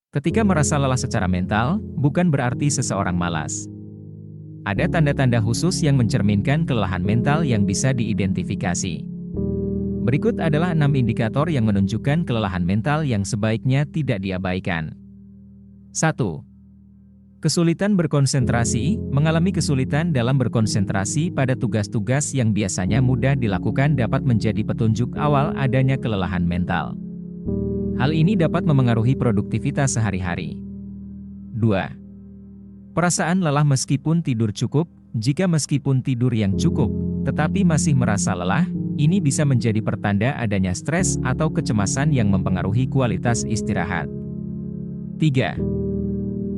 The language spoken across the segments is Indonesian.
Ketika merasa lelah secara mental, bukan berarti seseorang malas. Ada tanda-tanda khusus yang mencerminkan kelelahan mental yang bisa diidentifikasi. Berikut adalah 6 indikator yang menunjukkan kelelahan mental yang sebaiknya tidak diabaikan. 1. Kesulitan berkonsentrasi. Mengalami kesulitan dalam berkonsentrasi pada tugas-tugas yang biasanya mudah dilakukan dapat menjadi petunjuk awal adanya kelelahan mental. Hal ini dapat memengaruhi produktivitas sehari-hari. 2. Perasaan lelah meskipun tidur cukup. Jika meskipun tidur yang cukup, tetapi masih merasa lelah, ini bisa menjadi pertanda adanya stres atau kecemasan yang mempengaruhi kualitas istirahat. 3.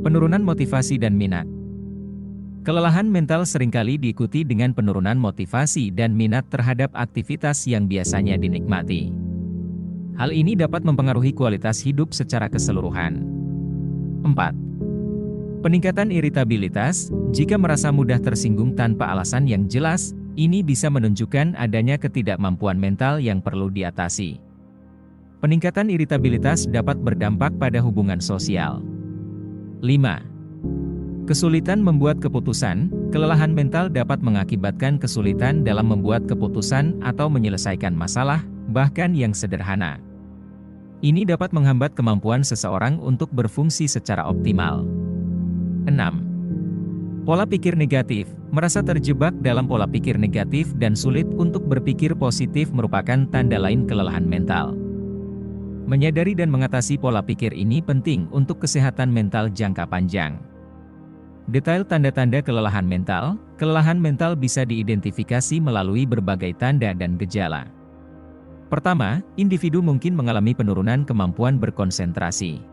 Penurunan motivasi dan minat. Kelelahan mental seringkali diikuti dengan penurunan motivasi dan minat terhadap aktivitas yang biasanya dinikmati. Hal ini dapat mempengaruhi kualitas hidup secara keseluruhan. 4. Peningkatan iritabilitas. Jika merasa mudah tersinggung tanpa alasan yang jelas, ini bisa menunjukkan adanya ketidakmampuan mental yang perlu diatasi. Peningkatan iritabilitas dapat berdampak pada hubungan sosial. 5. Kesulitan membuat keputusan. Kelelahan mental dapat mengakibatkan kesulitan dalam membuat keputusan atau menyelesaikan masalah, bahkan yang sederhana. Ini dapat menghambat kemampuan seseorang untuk berfungsi secara optimal. 6. Pola pikir negatif. Merasa terjebak dalam pola pikir negatif dan sulit untuk berpikir positif merupakan tanda lain kelelahan mental. Menyadari dan mengatasi pola pikir ini penting untuk kesehatan mental jangka panjang. Detail tanda-tanda kelelahan mental. Kelelahan mental bisa diidentifikasi melalui berbagai tanda dan gejala. Pertama, individu mungkin mengalami penurunan kemampuan berkonsentrasi.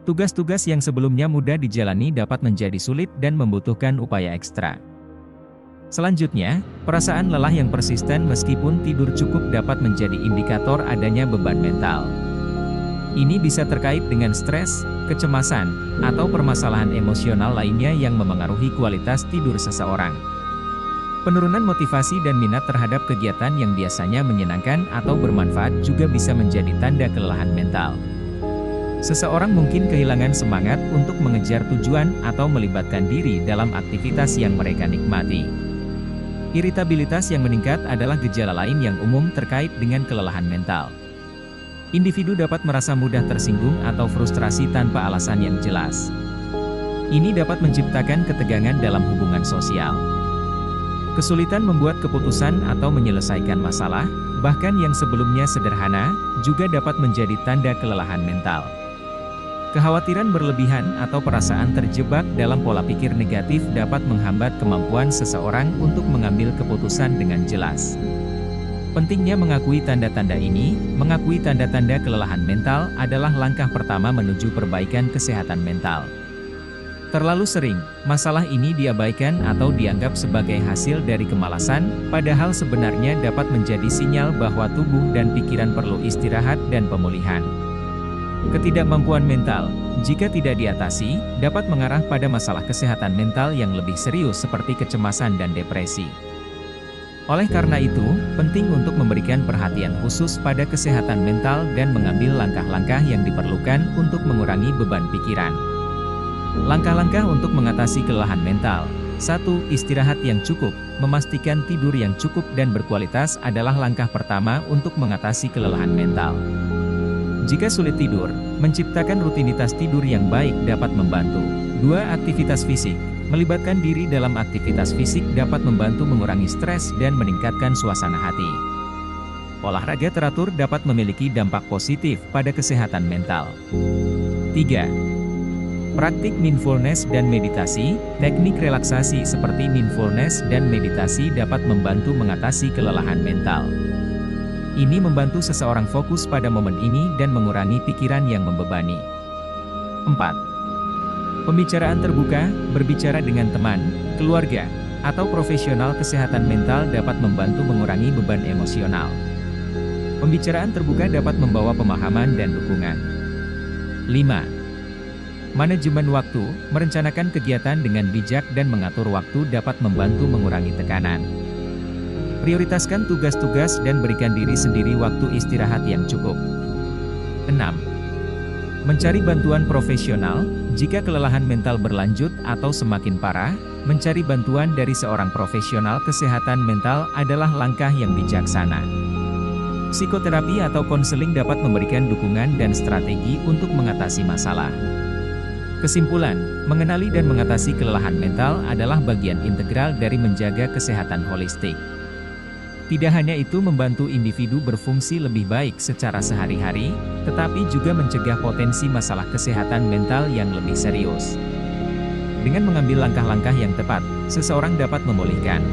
Tugas-tugas yang sebelumnya mudah dijalani dapat menjadi sulit dan membutuhkan upaya ekstra. Selanjutnya, perasaan lelah yang persisten meskipun tidur cukup dapat menjadi indikator adanya beban mental. Ini bisa terkait dengan stres, kecemasan, atau permasalahan emosional lainnya yang memengaruhi kualitas tidur seseorang. Penurunan motivasi dan minat terhadap kegiatan yang biasanya menyenangkan atau bermanfaat juga bisa menjadi tanda kelelahan mental. Seseorang mungkin kehilangan semangat untuk mengejar tujuan atau melibatkan diri dalam aktivitas yang mereka nikmati. Iritabilitas yang meningkat adalah gejala lain yang umum terkait dengan kelelahan mental. Individu dapat merasa mudah tersinggung atau frustrasi tanpa alasan yang jelas. Ini dapat menciptakan ketegangan dalam hubungan sosial. Kesulitan membuat keputusan atau menyelesaikan masalah, bahkan yang sebelumnya sederhana, juga dapat menjadi tanda kelelahan mental. Kekhawatiran berlebihan atau perasaan terjebak dalam pola pikir negatif dapat menghambat kemampuan seseorang untuk mengambil keputusan dengan jelas. Pentingnya mengakui tanda-tanda ini. Mengakui tanda-tanda kelelahan mental adalah langkah pertama menuju perbaikan kesehatan mental. Terlalu sering, masalah ini diabaikan atau dianggap sebagai hasil dari kemalasan, padahal sebenarnya dapat menjadi sinyal bahwa tubuh dan pikiran perlu istirahat dan pemulihan. Ketidakmampuan mental, jika tidak diatasi, dapat mengarah pada masalah kesehatan mental yang lebih serius seperti kecemasan dan depresi. Oleh karena itu, penting untuk memberikan perhatian khusus pada kesehatan mental dan mengambil langkah-langkah yang diperlukan untuk mengurangi beban pikiran. Langkah-langkah untuk mengatasi kelelahan mental. 1. Istirahat yang cukup. Memastikan tidur yang cukup dan berkualitas adalah langkah pertama untuk mengatasi kelelahan mental. Jika sulit tidur, menciptakan rutinitas tidur yang baik dapat membantu. 2. Aktivitas fisik. Melibatkan diri dalam aktivitas fisik dapat membantu mengurangi stres dan meningkatkan suasana hati. Olahraga teratur dapat memiliki dampak positif pada kesehatan mental. 3. Praktik mindfulness dan meditasi. Teknik relaksasi seperti mindfulness dan meditasi dapat membantu mengatasi kelelahan mental. Ini membantu seseorang fokus pada momen ini dan mengurangi pikiran yang membebani. 4. Pembicaraan terbuka. Berbicara dengan teman, keluarga, atau profesional kesehatan mental dapat membantu mengurangi beban emosional. Pembicaraan terbuka dapat membawa pemahaman dan dukungan. 5. Manajemen waktu. Merencanakan kegiatan dengan bijak dan mengatur waktu dapat membantu mengurangi tekanan. Prioritaskan tugas-tugas dan berikan diri sendiri waktu istirahat yang cukup. 6. Mencari bantuan profesional, jika kelelahan mental berlanjut atau semakin parah, mencari bantuan dari seorang profesional kesehatan mental adalah langkah yang bijaksana. Psikoterapi atau konseling dapat memberikan dukungan dan strategi untuk mengatasi masalah. Kesimpulan, mengenali dan mengatasi kelelahan mental adalah bagian integral dari menjaga kesehatan holistik. Tidak hanya itu membantu individu berfungsi lebih baik secara sehari-hari, tetapi juga mencegah potensi masalah kesehatan mental yang lebih serius. Dengan mengambil langkah-langkah yang tepat, seseorang dapat memulihkan